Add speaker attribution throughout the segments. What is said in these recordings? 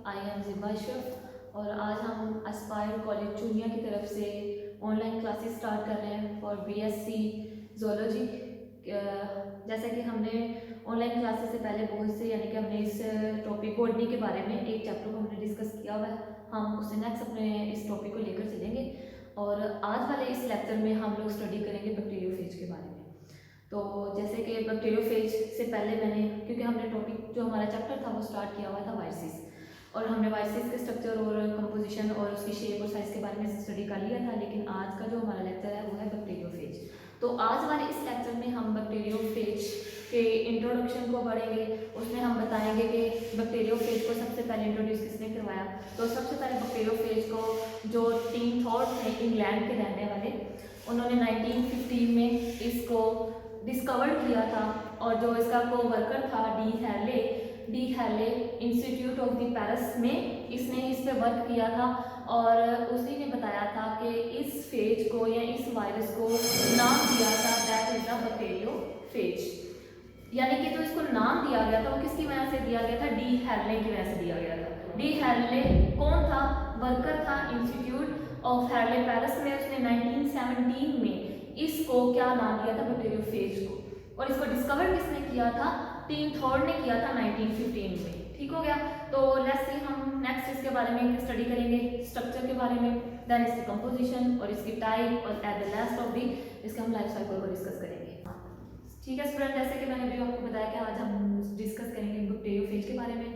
Speaker 1: I am ज़िबा Ashraf और आज हम एस्पायर कॉलेज चूनिया की तरफ से ऑनलाइन क्लासेस स्टार्ट कर रहे हैं फॉर बीएससी ज़ूलॉजी। जैसा कि हमने ऑनलाइन क्लासेस से पहले बहुत से यानी कि हमने इस टॉपिक बॉटनी के बारे में एक चैप्टर को हमने डिस्कस किया हुआ है, हम उससे नेक्स्ट अपने इस टॉपिक को लेकर चलेंगे और आज वाले इस लेक्चर में हम लोग स्टडी करेंगे बैक्टीरियोफेज के बारे में। तो जैसे कि बैक्टीरियोफेज से पहले मैंने, क्योंकि हमने टॉपिक जो हमारा चैप्टर था वो स्टार्ट किया हुआ था वायरसेस, और हमने वायरसेस के स्ट्रक्चर और कंपोजिशन और उसकी शेप और साइज के बारे में स्टडी कर लिया था। लेकिन आज का जो हमारा लेक्चर है वो है बैक्टीरियोफेज। तो आज वाले इस लेक्चर में हम बैक्टीरियोफेज के इंट्रोडक्शन को पढ़ेंगे। उसमें हम बताएंगे कि बैक्टीरियोफेज को सबसे पहले इंट्रोड्यूस किसने करवाया। तो सबसे पहले बैक्टीरियोफेज को जो टीम थॉट थे इंग्लैंड के रहने वाले, उन्होंने 1915 में इसको डिस्कवर किया था। और जो इसका को वर्कर था डी हैले इंस्टीट्यूट ऑफ द पेरिस में इसने इस पे वर्क किया था और उसी ने बताया था कि इस फेज को या इस वायरस को नाम दिया था दैट इज द बैक्टीरियोफेज। यानी कि जो इसको नाम दिया गया था वो किसकी वजह से दिया गया था, डी हैले की वजह से दिया गया था। डी हैले कौन था, वर्कर था इंस्टीट्यूट ऑफ हैले पेरिस में। उसने 1917 में इसको क्या नाम दिया था, बैक्टीरियोफेज को। और इसको डिस्कवर किसने किया था, टीम थॉट ने किया था 1915 में। ठीक हो गया। तो लेट्स सी हम नेक्स्ट इसके बारे में स्टडी करेंगे, स्ट्रक्चर के बारे में, देन इसकी कंपोजिशन और इसकी टाइप और at the last of the इसके हम लाइफ साइकिल को डिस्कस करेंगे। ठीक है स्टूडेंट, जैसे कि मैंने अभी आपको बताया कि आज हम डिस्कस करेंगे बैक्टीरियोफेज के बारे में।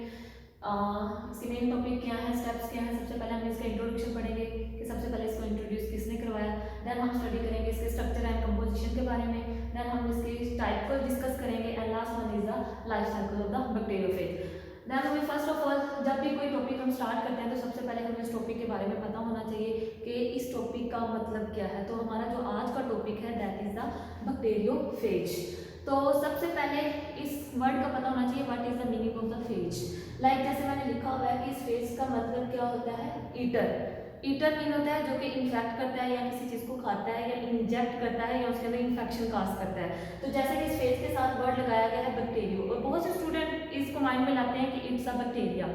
Speaker 1: इसके मेन टॉपिक क्या है, स्टेप्स क्या है। सबसे पहले हम इसका इंट्रोडक्शन पढ़ेंगे कि सबसे पहले इसको इंट्रोड्यूस किसने करवाया। देन हम स्टडी करेंगे इसके स्ट्रक्चर एंड कंपोजिशन के बारे में। देन हम इसकी टाइप को डिस्कस करेंगे and last one is the life cycle of the bacteriophage. Then हमें फर्स्ट ऑफ ऑल जब भी कोई टॉपिक हम स्टार्ट करते हैं तो सबसे पहले हमें इस टॉपिक के बारे में पता होना चाहिए कि इस टॉपिक का मतलब क्या है। तो हमारा जो आज का टॉपिक है दैट इज द बैक्टीरियोफेज। तो सबसे पहले इस वर्ड का पता होना चाहिए what is the meaning of the phase. Like जैसे मैंने लिखा हुआ है कि इस फेज का मतलब क्या होता है, ईटर। ईटर मीन होता है जो कि इन्फेक्ट करता है या किसी चीज को खाता है या इंजेक्ट करता है या उसके अंदर इन्फेक्शन काज करता है। तो जैसे कि इस फेज के साथ वर्ड लगाया गया है बैक्टीरियो, और बहुत से स्टूडेंट इसको माइंड में लाते हैं कि it's a bacteria.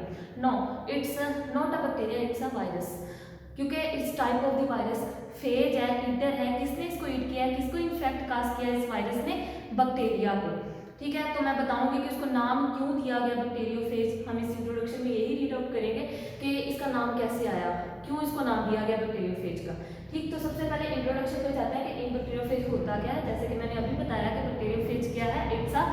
Speaker 1: No, it's not a bacteria, it's a virus. क्योंकि इस type of the virus phage है, ईटर है। किसने इसको ईट किया है, किसको इन्फेक्ट काज किया इस वायरस ने, बैक्टीरिया को। ठीक है, तो मैं बताऊंगी कि इसको नाम क्यों दिया गया बैक्टीरियोफेज। हम इस इंट्रोडक्शन में यही रीड आउट करेंगे कि इसका नाम कैसे आया, क्यों इसको नाम दिया गया बैक्टीरियोफेज का। ठीक, तो सबसे पहले इंट्रोडक्शन पे जाते हैं कि इन बैक्टीरियोफेज होता क्या है। जैसे कि मैंने अभी बताया कि बैक्टीरियोफेज क्या है, इट्स अ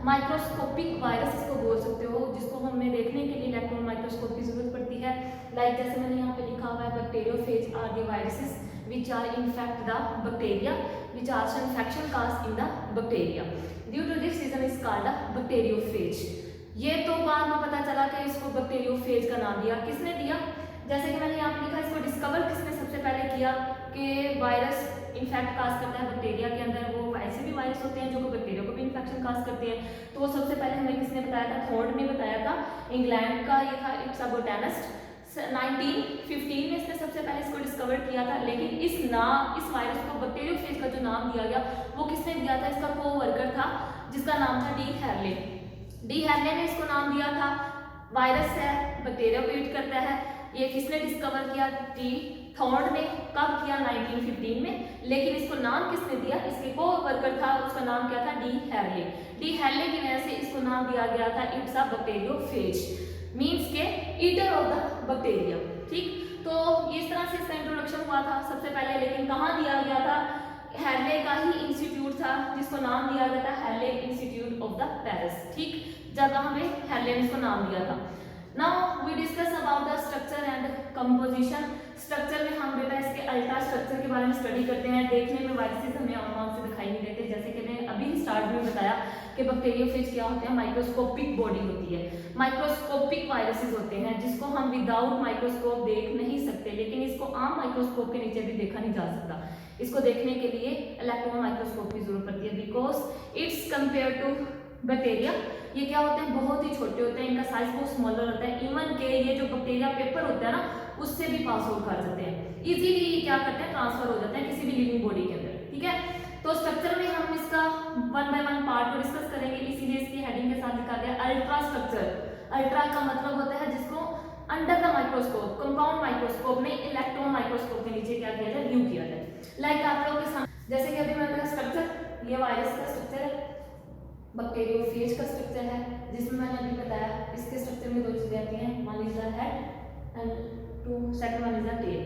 Speaker 1: माइक्रोस्कोपिक वायरस इसको बोल सकते हो, जिसको हमें देखने के लिए इलेक्ट्रॉन माइक्रोस्कोप की जरूरत पड़ती है। लाइक जैसे मैंने यहाँ पे लिखा हुआ है bacteriophage are the viruses which are infect the bacteria which are infection caused in the bacteria due to this reason is called a bacteriophage। ये तो बाद में पता चला कि इसको बैक्टीरियोफेज का नाम दिया किसने दिया। जैसे कि मैंने यहाँ पे लिखा, इसको डिस्कवर किसने सबसे पहले किया कि वायरस इन्फेक्ट काज करता है बैक्टीरिया के अंदर। वो ऐसे भी वायरस होते हैं जो बैक्टीरिया को भी इन्फेक्शन काज करते हैं। तो वो सबसे पहले हमें किसने बताया था, थॉट ने बताया था। इंग्लैंड का ये था, इट्स अ बोटेनिस्ट। 1915 में इसने सबसे पहले इसको डिस्कवर किया था। लेकिन इस वायरस को बैक्टीरियोफेज का जो नाम दिया गया वो किसने दिया था, इसका को वर्कर था जिसका नाम था डी हैले। डी हैले ने इसको नाम दिया था। वायरस है, बैक्टीरिया को ईट करता है। ये किसने डिस्कवर किया, डी थॉट ने। कब किया, 1915 में। लेकिन इसको नाम किसने दिया, इसके को वर्कर था, उसका नाम क्या था, डी हैले। डी हैले की वजह से इसको नाम दिया गया था इट्स अ बैक्टीरियोफेज, मीन्स के ईटर ऑफ द बैक्टीरिया। ठीक, तो इस तरह से इसका इंट्रोडक्शन हुआ था सबसे पहले। लेकिन कहाँ दिया गया था, हैले का ही इंस्टीट्यूट था जिसको नाम दिया गया था हैले इंस्टीट्यूट ऑफ द पेरिस। ठीक, जगह में हैले ने इसको नाम दिया था। Now we discuss about the structure and composition. Structure में हम बेटा इसके अल्ट्रा स्ट्रक्चर के बारे में स्टडी करते हैं। देखने में वायरसेस हमें आम से दिखाई नहीं देते। जैसे कि मैंने अभी स्टार्ट में बताया कि बैक्टीरियोफेज क्या होते हैं, माइक्रोस्कोपिक बॉडी होती है। माइक्रोस्कोपिक वायरसेस होते हैं जिसको हम विदाउट माइक्रोस्कोप देख नहीं सकते, लेकिन इसको आम माइक्रोस्कोप के नीचे भी देखा नहीं जा सकता। इसको देखने के लिए इलेक्ट्रॉन माइक्रोस्कोप की जरूरत पड़ती है because it's compare to bacteria. ये क्या होते हैं, बहुत ही छोटे होते हैं, इनका साइज बहुत स्मॉलर होता है। इवन के ये जो बैक्टीरिया पेपर होता है ना, उससे भी पास आउट कर सकते हैं इजीली। क्या करते हैं, ट्रांसफर हो जाते हैं किसी भी लिविंग बॉडी के अंदर। ठीक है, तो स्ट्रक्चर में हम इसका वन बाय वन पार्ट को डिस्कस करेंगे, इसीलिए इसकी हेडिंग के साथ लिखा गया अल्ट्रा स्ट्रक्चर। अल्ट्रा का मतलब होता है जिसको माइक्रोस्कोप, कंपाउंड माइक्रोस्कोप में इलेक्ट्रॉन माइक्रोस्कोप के नीचे क्या किया जाए, व्यू किया जाए। लाइक आप लोग के सामने जैसे कि अभी मैंने स्ट्रक्चर, ये वायरस का स्ट्रक्चर है, बैक्टीरियोफेज का स्ट्रक्चर है, जिसमें मैंने अभी बताया इसके स्ट्रक्चर में दो चीजें आती हैं, one is the head and two second one is the tail.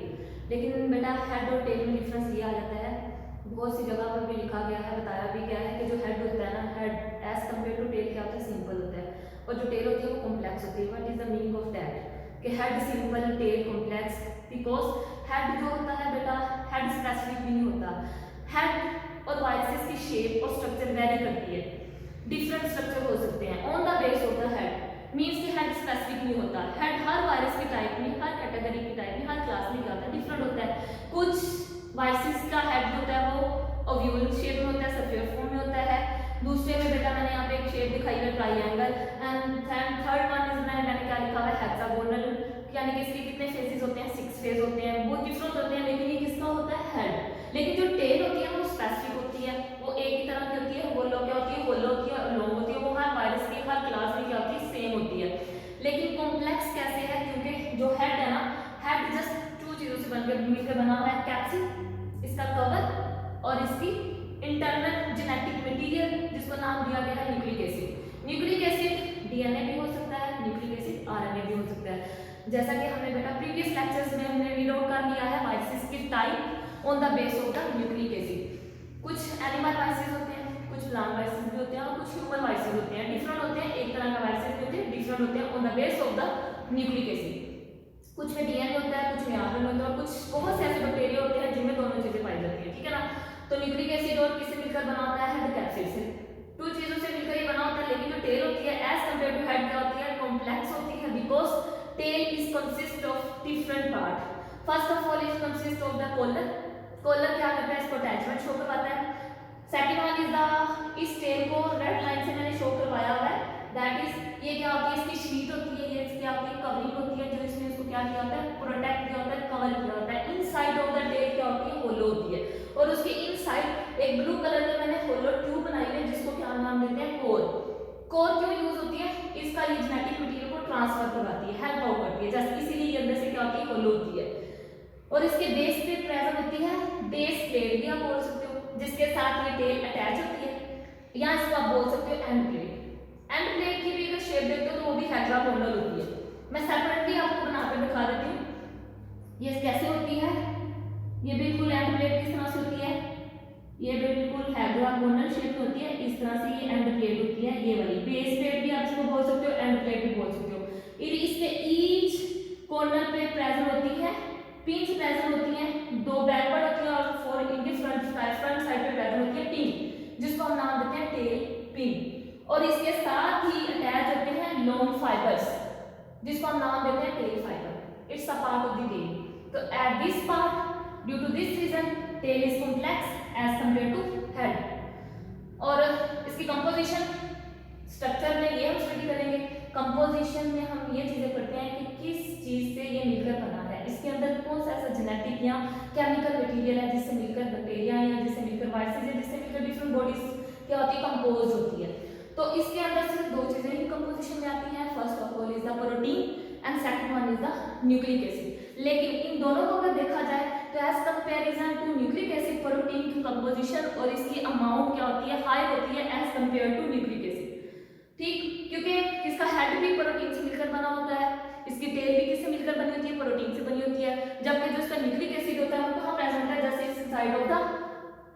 Speaker 1: लेकिन बेटा हेड और टेल में डिफरेंस ये आ जाता है, बहुत सी जगह पर भी लिखा गया है, बताया भी गया है कि जो हेड होता है ना, head as compare to tail क्या होता है, सिंपल होता है, और जो टेल होती है वो कॉम्प्लेक्स होती है। What is the meaning of that, कि head simple tail complex, because head जो होता है बेटा, हेड स्पेसिफिक नहीं होता। हेड और वायरसेस की शेप और स्ट्रक्चर वेरी करती है, डिफरेंट स्ट्रक्चर हो सकते हैं on the base of the head, means कि हेड स्पेसिफिक नहीं होता। हेड हर वायरस की टाइप में, हर कैटेगरी की टाइप में, हर क्लास में क्या होता है, डिफरेंट होता है। कुछ वायरसेस का हेड होता है वो ओव्यूल शेप में होता है, सर्कुलर फॉर्म में होता है। दूसरे में बेटा मैंने यहाँ पे एक शेप दिखाई है triangle, and third one is मैंने क्या लिखा है, हेक्सागोनल, यानी कि इसके कितने फेसेस होते हैं, 6 फेस होते हैं, बहुत डिफरेंट होते हैं, लेकिन ये किसका होता है, हेड। लेकिन जो टेल होती है वो स्पेसिफिक होती है, वो एक ही तरह की होती है, होलो क्या होती है, होलो होती है, लॉन्ग होती है, वो हर वायरस की हर क्लास में क्या होती है, सेम होती है। लेकिन कॉम्प्लेक्स कैसे है, क्योंकि जो हेड है ना, हेड जस्ट 2 चीजों से मिलकर बना हुआ है, कैप्सिड इसका कवर और इसकी इंटरनल जेनेटिक मटेरियल, जिसको नाम दिया गया है nucleic acid. Nucleic acid DNA भी हो सकता है, न्यूक्लिक एसिड आरएनए भी हो सकता है। जैसा कि हमने बेटा प्रीवियस लेक्चर्स में हमने रीड आउट कर लिया है वायरसेस के type on the base of the nucleic acid. कुछ एनिमल वायरसेस होते हैं, कुछ प्लांट वायरसेस भी होते हैं, और कुछ ह्यूमन वायरसेस होते हैं, डिफरेंट होते हैं, एक तरह का वायरसेस भी होते हैं, डिफरेंट होते हैं on the base of the nucleic acid. कुछ में डीएनए होता है, कुछ में आरएनए होता है, और कुछ बहुत से ऐसे बैक्टीरिया होते हैं जिनमें दोनों चीजें पाई जाती है, ठीक है ना। तो न्यूक्लिक एसिड और किससे मिलकर बना होता है, हेड कैप्सिड से, 2 चीजों से मिलकर ये बना होता है। लेकिन जो टेल होती है एज कंपेयर टू हेड क्या होती है, कॉम्प्लेक्स होती है, because tail is consist of different part. First of all it consist of the collar. Collar क्या करता है, इसको अटैचमेंट शो करवाता है। सेकंड वन इज द, इस टेल को रेड लाइन से मैंने शो करवाया हुआ है, दैट इज ये क्या होती है, इसकी शीट होती है, ये इसकी आपकी कवरिंग होती है, जो इसमें इसको क्या किया होता है, प्रोटेक्ट किया होता है, कवर किया होता है। इनसाइड ऑफ द टेल क्या होती है, होलो होती है, और उसके इनसाइड एक ब्लू कलर में मैंने होलो ट्यूब बनाई है, जिसको क्या नाम देते हैं, कोर। कोर क्यों यूज होती है, इसका ये जेनेटिक मटेरियल को ट्रांसफर करवाती है, हेल्प आउट करती है, जैसे इसीलिए ये अंदर से क्या होती है, होलो होती है। और इसके बेस पे प्रेजेंट होती है बेस प्लेट भी आप बोल सकते हो, जिसके साथ ये टेल अटैच होती है, या इसको आप बोल सकते हो एंड प्लेट। एंड प्लेट की भी अगर शेप देखते हो तो वो भी हेक्सागोनल होती है। मैं सेपरेटली आपको बना कर दिखा देती हूँ ये कैसे होती है। ये बिल्कुल एंड प्लेट किस तरह से होती है, ये बिल्कुल हेक्सागोनल शेप होती है, इस तरह से ये एंड प्लेट होती है, ये वाली बेस प्लेट भी आप इसको बोल सकते हो, एंड प्लेट भी बोल सकते हो। इसके ईच कॉर्नर पे प्रेजेंट होती है पिंस प्रेजेंट होती है, 2 बैकवर्ड होती है और 4 इनके फ्रंट साइड पे प्रेजेंट होती है पिन, जिसको हम नाम देते हैं टेल पिन। और इसके साथ ही अटैच होते हैं लॉन्ग फाइबर्स, जिसको हम नाम देते हैं tail fibre. It's a part of the tail. तो at this part, due to this reason, tail is complex as compare to head. और इसकी कंपोजिशन स्ट्रक्चर में ये हम स्टडी करेंगे। कंपोजिशन में हम ये चीजें करते हैं कि किस चीज से ये मिलकर बना है, इसके अंदर कौन सा ऐसा जेनेटिक या केमिकल मटेरियल है जिससे मिलकर बैक्टीरिया या जिससे मिलकर वायरसेस या जिससे मिलकर डिफरेंट बॉडीज क्या होती है, कंपोज होती है। तो इसके अंदर सिर्फ 2 चीजें ही कंपोजिशन में आती हैं, first of all is the protein and second one is the nucleic acid. लेकिन इन दोनों को अगर देखा जाए तो as comparison to nucleic acid, protein की कंपोजिशन और इसकी अमाउंट क्या होती है, हाई होती है as compare to nucleic acid. ठीक, क्योंकि इसका हेड भी प्रोटीन से मिलकर बना होता है, इसकी टेल भी किससे मिलकर बनी होती है, प्रोटीन से बनी होती है, जबकि जो इसका न्यूक्लिक एसिड होता है वो कहाँ प्रेजेंट है, जैसे साइड ऑफ द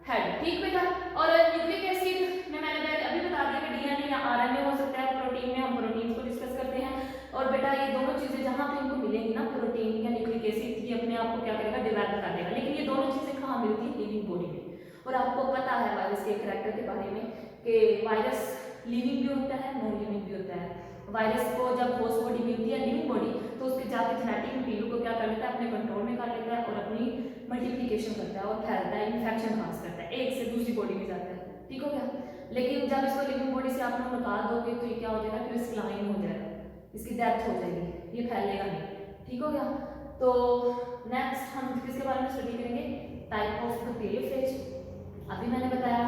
Speaker 1: हेड। ठीक बेटा। और न्यूक्लिक एसिड में मैंने अभी बता दिया कि डीएनए या आरएनए हो सकता है, प्रोटीन में हम प्रोटीन को डिस्कस करते हैं। और बेटा ये दोनों चीजें जहां पे इनको मिलेंगी ना, प्रोटीन या न्यूक्लिक एसिड, ये अपने आप को क्या करेगा, डेवलप कर देगा। लेकिन ये दोनों चीजें कहाँ मिलती है, लिविंग बॉडी में। और आपको पता है वायरस के कैरेक्टर के बारे में कि वायरस लिविंग भी होता है, नॉन लिविंग भी होता है। वायरस को जब होस्ट बॉडी मिलती है, लिविंग बॉडी, तो उसके जाके जेनेटिक मटेरियल को क्या कर लेता है, अपने कंट्रोल में कर लेता है और अपनी मल्टीप्लिकेशन करता है और फैलता है, इन्फेक्शन काज करता है, एक से दूसरी बॉडी में जाता है। ठीक हो गया। लेकिन जब इसको लिविंग बॉडी से आप लोग निकाल दोगे तो ये क्या हो जाएगा, क्रिस्टलाइन हो जाएगा, इसकी डेथ हो जाएगी, ये फैलेगा नहीं। ठीक हो गया। तो नेक्स्ट हम किसके बारे में स्टडी करेंगे, टाइप ऑफ बैक्टीरियोफेज। अभी मैंने बताया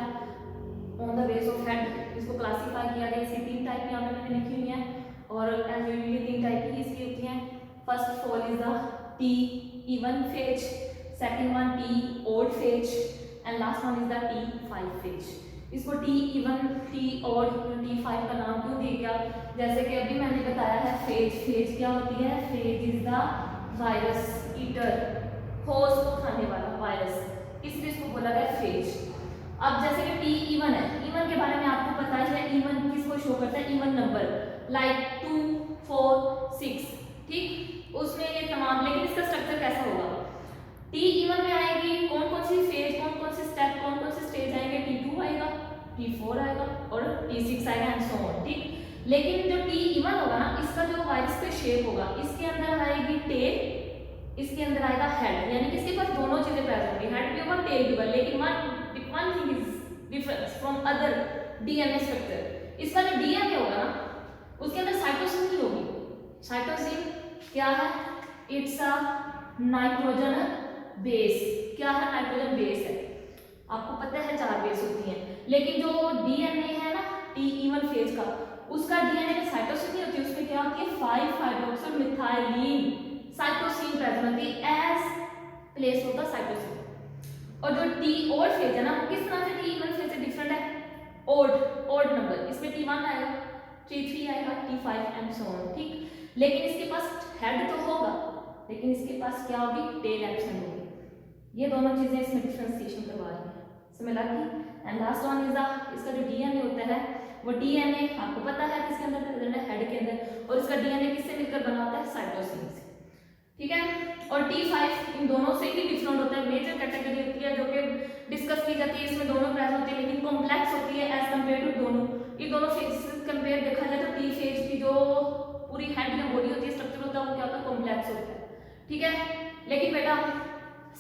Speaker 1: on the base of head इसको क्लासीफाई किया गया। इसकी 3 टाइप यहाँ पे मैंने लिखी हुई हैं, और एज यूजुअली 3 टाइप की इसकी होती हैं। First of all is the T even phase, second one T odd phase and last one is the T five phase. इसको T even, T odd, T five का नाम क्यों दिया गया? जैसे कि अभी मैंने बताया है फेज, फेज क्या होती है? Phase is the virus eater, host को खाने वाला वायरस, इसलिए इसको बोला गया फेज। अब जैसे कि टी इवन है, इवन के बारे में आपको पता है इवन किसको शो करता है? इवन नंबर लाइक 2 4 6, ठीक, उसमें ये तमाम। लेकिन इसका स्ट्रक्चर कैसा होगा? टी इवन में आएगी कौन कौन सी फेज, कौन कौन से स्टेप, कौन कौन से स्टेज आएंगे? T2 आएगा, T4 आएगा और T6 आएगा एंड सो ऑन, ठीक। लेकिन जो टी इवन होगा ना, इसका जो वायरस का शेप होगा, इसके अंदर आएगी टेल, इसके अंदर आएगा हेड, यानी कि इसके पास दोनों चीजें प्रेजेंट होंगी, हेड भी होगा टेल भी होगा। लेकिन one thing is difference from other DNA structure, इसका जो डीएनए होगा ना, उसके अंदर साइटोसिन नहीं होगी। साइटोसिन क्या है? It's a nitrogen base. क्या है? नाइट्रोजन बेस है। आपको पता है 4 बेस होती हैं, लेकिन जो डीएनए है ना टी इवन फेज का, उसका डीएनए में साइटोसिन नहीं होती, उसमें क्या होती है? 5 हाइड्रोक्सिल मिथाइलिन साइटोसिन प्रेजेंट होती है एज प्लेस होता साइटोसिन। और जो टी ओड फेज है ना, किस तरह से टी इवन फेज से डिफरेंट है? ओड नंबर, इसमें T1 आएगा, T3 आएगा, T5 एंड सो ऑन, ठीक। लेकिन इसके पास हेड तो होगा, लेकिन इसके पास क्या होगी? टेल एब्सेंट होगी। ये दोनों चीजें इसमें डिफरेंशिएशन करवा रही है, समझ लगी? And last one is the, इसका जो डीएनए होता है वो डीएनए आपको पता है किसके अंदर प्रेजेंट है? हेड के अंदर। और इसका डीएनए किससे मिलकर बना होता है? साइटोसिन से, ठीक है। और T5 इन दोनों से ही डिफरेंट होता है, मेजर कैटेगरी होती है जो कि डिस्कस की जाती है, इसमें दोनों प्रेजेंट होती है, लेकिन कॉम्प्लेक्स होती है एज कंपेयर टू दोनों। ये दोनों फेज कंपेयर देखा जाए तो टी फेज की जो पूरी हेड या बॉडी होती है, स्ट्रक्चर होता है, वो क्या होता है? कॉम्प्लेक्स होता है, ठीक है। लेकिन बेटा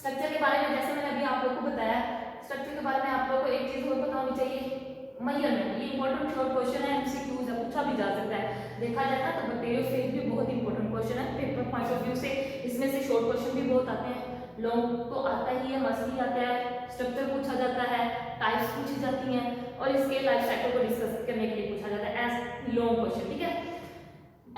Speaker 1: स्ट्रक्चर के बारे में जैसे मैंने अभी आप लोगों को बताया, स्ट्रक्चर के बारे में आप लोगों को एक चीज और पता होनी चाहिए, मेजरमेंट। ये इंपॉर्टेंट शॉर्ट क्वेश्चन है, एमसीक्यूज है, पूछा भी जा सकता है। देखा जाए ना तो बैक्टीरियोफेज भी बहुत इंपॉर्टेंट क्वेश्चन है पेपर पॉइंट ऑफ व्यू से। इसमें से शॉर्ट क्वेश्चन भी बहुत आते हैं, लॉन्ग तो आता ही है, मस्त आता है, स्ट्रक्चर पूछा जाता है, टाइप्स पूछी जाती हैं, और इसके लाइफ साइकिल को डिस्कस करने के लिए पूछा जाता है एज लॉन्ग क्वेश्चन, ठीक है।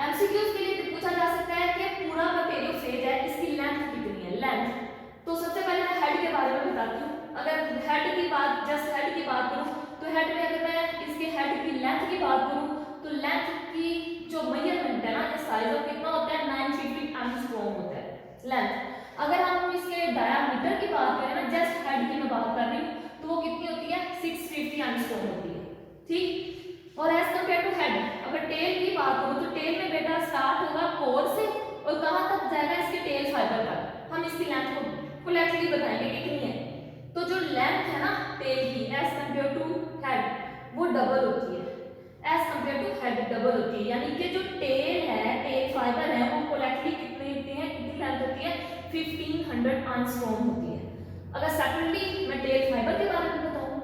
Speaker 1: एमसीक्यूज के लिए पूछा जा सकता है कि पूरा बैक्टीरियोफेज है, इसकी लेंथ कितनी है? लेंथ तो सबसे पहले मैं हेड के बारे में बताती हूँ। अगर हेड की बात, जस्ट हेड की बात करूँ तो हेड में अगर मैं इसके हेड की लेंथ की बात करूँ तो लेंथ की जो मेजरमेंट है ना, ये साइज ऑफ कितना होता है? 950 एंगस्ट्रॉम होता है लेंथ। अगर हम इसके डायामीटर की बात करें ना, जस्ट हेड की मैं बात कर रही हूँ, तो वो कितनी होती है? 650 एंगस्ट्रॉम होती है, ठीक। और एज कंपेयर टू हेड, अगर टेल की बात करूँ तो टेल में बेटा स्टार्ट होगा कोर से और कहाँ तक जाएगा? इसके टेल फाइबर तक। हम इसकी लेंथ को फुलेटली बताएंगे कितनी है। तो जो लेंथ है ना टेल की एज कंपेयर टू हेड, वो डबल होती है, as compare to head double होती है। यानी कि जो टेल है, टेल फाइबर है, वो फुलेटली कितनी होती है? कितनी लेंथ होती है? 1500 एंगस्ट्रॉम होती है। अगर सेपरेटली मैं टेल फाइबर के बारे में बताऊं,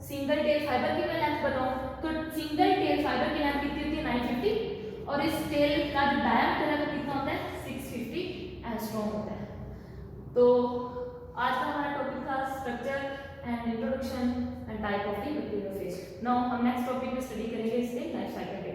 Speaker 1: सिंगल टेल फाइबर की मैं लेंथ बताऊं, तो सिंगल टेल फाइबर की लेंथ कितनी होती है? 950, और इस टेल का जो डायमीटर है वो कितना होता है? 650 एंगस्ट्रॉम होता है। तो आज का हमारा टॉपिक था structure and introduction and type of the bacteriophage. Now हम नेक्स्ट टॉपिक में स्टडी करेंगे इसके लाइफ साइकिल के।